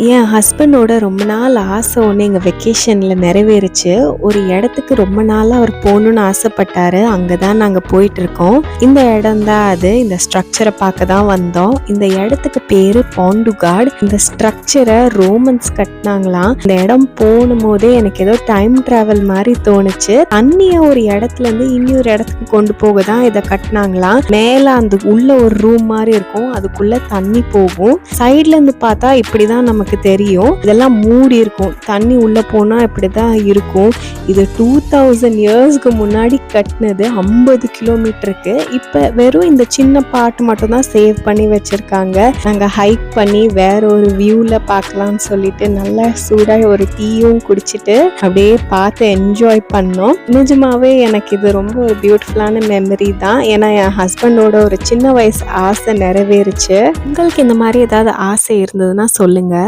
என் ஹஸ்பண்டோட ரொம்ப நாள் ஆசை ஒன்று எங்கள் வெக்கேஷனில் நிறைவேறுச்சு. ஒரு இடத்துக்கு ரொம்ப நாளாக அவர் போகணுன்னு ஆசைப்பட்டாரு. அங்கே தான் நாங்கள் போயிட்டுருக்கோம். இந்த இடம் தான் அது. இந்த ஸ்ட்ரக்சரை பார்க்க தான் வந்தோம். இந்த இடத்துக்கு பேர் பாண்டுகாட். இந்த ஸ்ட்ரக்சரை ரோமன்ஸ் கட்டினாங்களாம். இந்த இடம் போகும் போதே எனக்கு ஏதோ டைம் ட்ராவல் மாதிரி தோணுச்சு. தண்ணியை ஒரு இடத்துலேருந்து இன்னொரு இடத்துக்கு கொண்டு போக தான் இதை கட்டினாங்களாம். மேலே அந்த உள்ள ஒரு ரூம் மாதிரி இருக்கும். அதுக்குள்ளே தண்ணி போகும். சைட்லேருந்து பார்த்தா இப்படி தான் நமக்கு தெரியும். இதெல்லாம் மூடி இருக்கும். தண்ணி உள்ள போனா இப்படிதான் இருக்கும். இது 2000 இயர்ஸ்க்கு முன்னாடி கட்டினது. 50 கிலோமீட்டருக்கு. இப்ப வெறும் இந்த சின்ன பார்ட் மட்டும் தான் சேவ் பண்ணி வச்சிருக்காங்க. நாங்க ஹைக் பண்ணி வேற ஒரு வியூல பார்க்கலாம்னு சொல்லிட்டு நல்லா சூடா ஒரு டீயும் குடிச்சிட்டு அப்படியே பார்த்து என்ஜாய் பண்ணோம். நிஜமாவே எனக்கு இது ரொம்ப ஒரு பியூட்டிஃபுல்லான மெமரி தான். ஏன்னா என் ஹஸ்பண்டோட ஒரு சின்ன வயசு ஆசை நிறைவேறுச்சு. உங்களுக்கு இந்த மாதிரி ஏதாவது ஆசை இருந்ததுன்னா சொல்லுங்க.